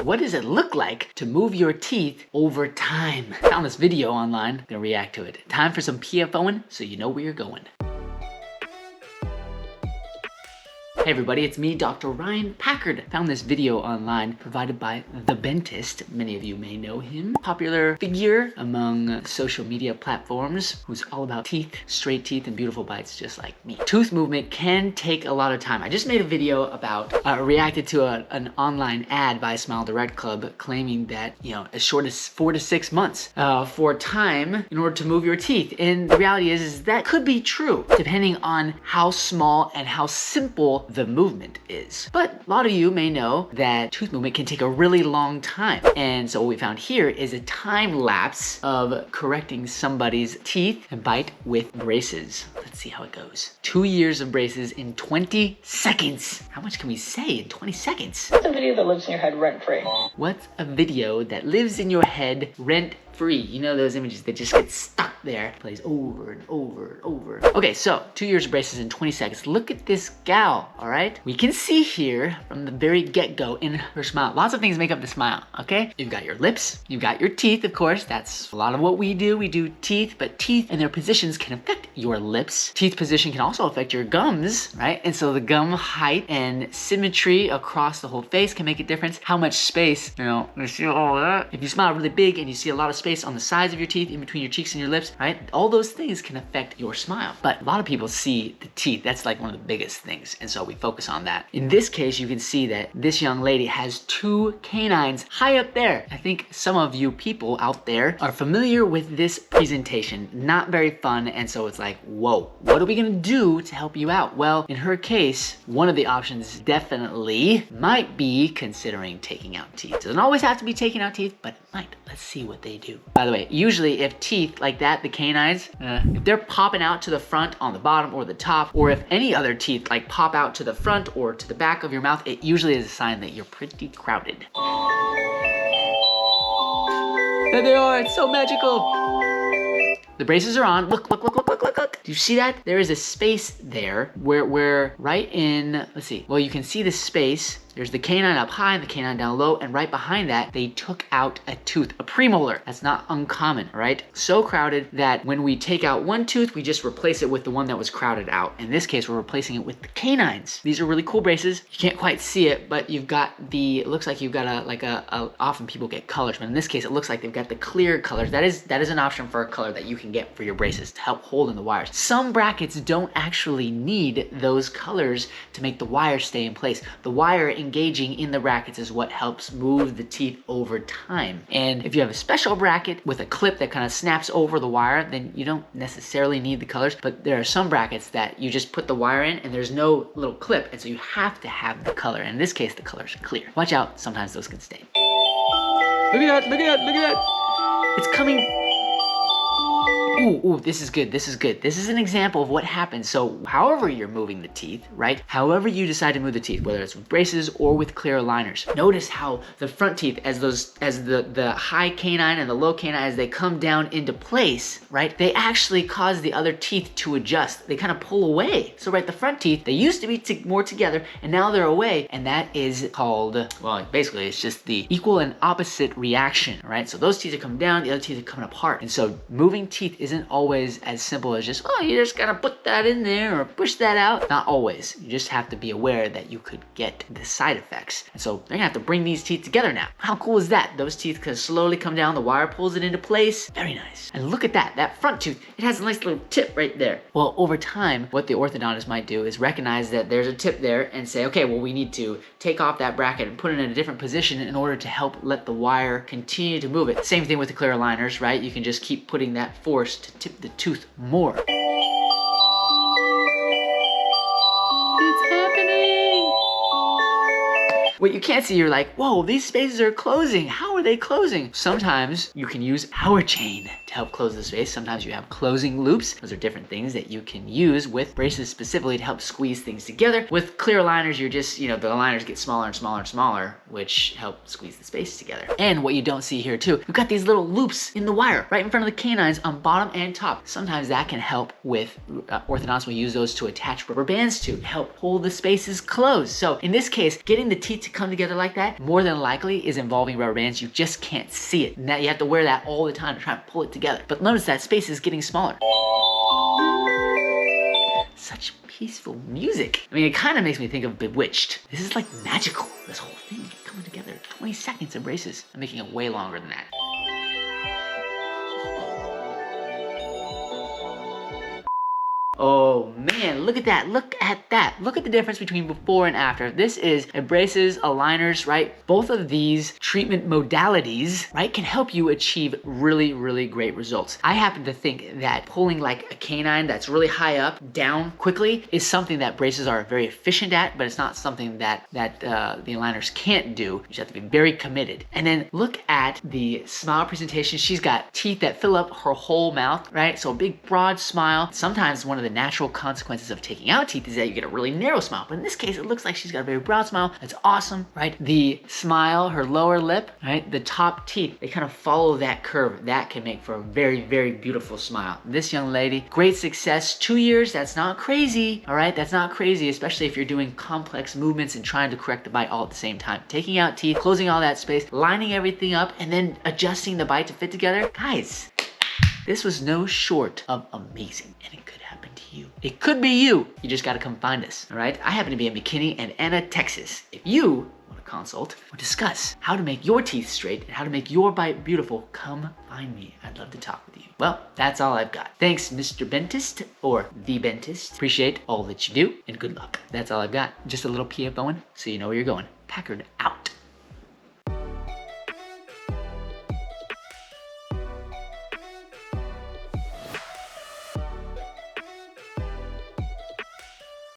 What does it look like to move your teeth over time? Found this video online, gonna react to it. Time for some PFOing so you know where you're going. Hey everybody, it's me, Dr. Ryan Packard. Found this video online provided by The Dentist. Many of you may know him. Popular figure among social media platforms who's all about teeth, straight teeth, and beautiful bites just like me. Tooth movement can take a lot of time. I just made a video about, reacted to an online ad by Smile Direct Club claiming that, as short as 4 to 6 months for time in order to move your teeth. And the reality is that could be true depending on how small and how simple the movement is. But a lot of you may know that tooth movement can take a really long time. And so what we found here is a time lapse of correcting somebody's teeth and bite with braces. Let's see how it goes. 2 years of braces in 20 seconds. How much can we say in 20 seconds? What's a video that lives in your head rent-free? What's a video that lives in your head rent-free? You know those images that just get stuck there. Plays over and over and over. Okay, so 2 years of braces in 20 seconds. Look at this gal, all right? We can see here from the very get-go in her smile. Lots of things make up the smile, okay? You've got your lips, you've got your teeth, of course. That's a lot of what we do. We do teeth, but teeth and their positions can affect your lips. Teeth position can also affect your gums, right? And so the gum height and symmetry across the whole face can make a difference. How much space, you see all of that? If you smile really big and you see a lot of space on the sides of your teeth, in between your cheeks and your lips, right? All those things can affect your smile. But a lot of people see the teeth. That's like one of the biggest things. And so we focus on that. In this case, you can see that this young lady has 2 canines high up there. I think some of you people out there are familiar with this presentation. Not very fun. And so it's like, whoa, what are we gonna do to help you out? Well, in her case, one of the options definitely might be considering taking out teeth. It doesn't always have to be taking out teeth, but it might. Let's see what they do. By the way, usually if teeth like that, the canines, if they're popping out to the front on the bottom or the top, or if any other teeth like pop out to the front or to the back of your mouth, it usually is a sign that you're pretty crowded. There they are, it's so magical. The braces are on. Look, look, look, look, look, look, look. Do you see that? There is a space there where right in, let's see. Well, you can see the space. There's the canine up high and the canine down low, and right behind that, they took out a tooth, a premolar. That's not uncommon, right? So crowded that when we take out one tooth, we just replace it with the one that was crowded out. In this case, we're replacing it with the canines. These are really cool braces. You can't quite see it, but you've got it looks like you've got often people get colors, but in this case, it looks like they've got the clear colors. That is an option for a color that you can get for your braces to help hold in the wires. Some brackets don't actually need those colors to make the wire stay in place. The wire engaging in the brackets is what helps move the teeth over time. And if you have a special bracket with a clip that kind of snaps over the wire, then you don't necessarily need the colors, but there are some brackets that you just put the wire in and there's no little clip, and so you have to have the color. In this case, the colors are clear. Watch out, sometimes those can stain. Look at that, look at that, look at that. It's coming. Ooh, this is good, this is good. This is an example of what happens. So however you're moving the teeth, right? However you decide to move the teeth, whether it's with braces or with clear aligners, notice how the front teeth, as the high canine and the low canine, as they come down into place, right? They actually cause the other teeth to adjust. They kind of pull away. So right, the front teeth, they used to be more together and now they're away. And that is called, well, basically it's just the equal and opposite reaction, right? So those teeth are coming down, the other teeth are coming apart. And so moving teeth isn't always as simple as just, oh, you just gotta put that in there or push that out. Not always. You just have to be aware that you could get the side effects. And so they're gonna have to bring these teeth together now. How cool is that? Those teeth can slowly come down, the wire pulls it into place. Very nice. And look at that front tooth, it has a nice little tip right there. Well, over time, what the orthodontist might do is recognize that there's a tip there and say, okay, well, we need to take off that bracket and put it in a different position in order to help let the wire continue to move it. Same thing with the clear aligners, right? You can just keep putting that force to tip the tooth more. It's happening! What you can't see, you're like, whoa, these spaces are closing. How are they closing? Sometimes you can use our chain. to help close the space. Sometimes you have closing loops. Those are different things that you can use with braces specifically to help squeeze things together. With clear aligners, you're just, the aligners get smaller and smaller and smaller, which help squeeze the space together. And what you don't see here too, we've got these little loops in the wire right in front of the canines on bottom and top. Sometimes that can help with, orthodontists will use those to attach rubber bands to help hold the spaces closed. So in this case, getting the teeth to come together like that, more than likely is involving rubber bands. You just can't see it. And that you have to wear that all the time to try and pull it together. But notice that space is getting smaller. Such peaceful music. I mean, it kind of makes me think of Bewitched. This is like magical. This whole thing coming together. 20 seconds of braces. I'm making it way longer than that. Oh man, look at that, look at that. Look at the difference between before and after. This is braces, aligners, right? Both of these treatment modalities, right, can help you achieve really, really great results. I happen to think that pulling like a canine that's really high up, down quickly, is something that braces are very efficient at, but it's not something that the aligners can't do. You just have to be very committed. And then look at the smile presentation. She's got teeth that fill up her whole mouth, right? So a big, broad smile. Sometimes one of the natural consequences of taking out teeth is that you get a really narrow smile. But in this case, it looks like she's got a very broad smile. That's awesome, right? The smile, her lower lip, right? The top teeth, they kind of follow that curve. That can make for a very, very beautiful smile. This young lady, great success. 2 years, that's not crazy, all right? That's not crazy, especially if you're doing complex movements and trying to correct the bite all at the same time. Taking out teeth, closing all that space, lining everything up, and then adjusting the bite to fit together. Guys, this was no short of amazing, and it could happen to you. It could be you. You just gotta come find us, all right? I happen to be in McKinney and Anna, Texas. If you want to consult or discuss how to make your teeth straight and how to make your bite beautiful, come find me. I'd love to talk with you. Well, that's all I've got. Thanks, Mr. Dentist or the Dentist. Appreciate all that you do, and good luck. That's all I've got. Just a little PFOing so you know where you're going. Packard out.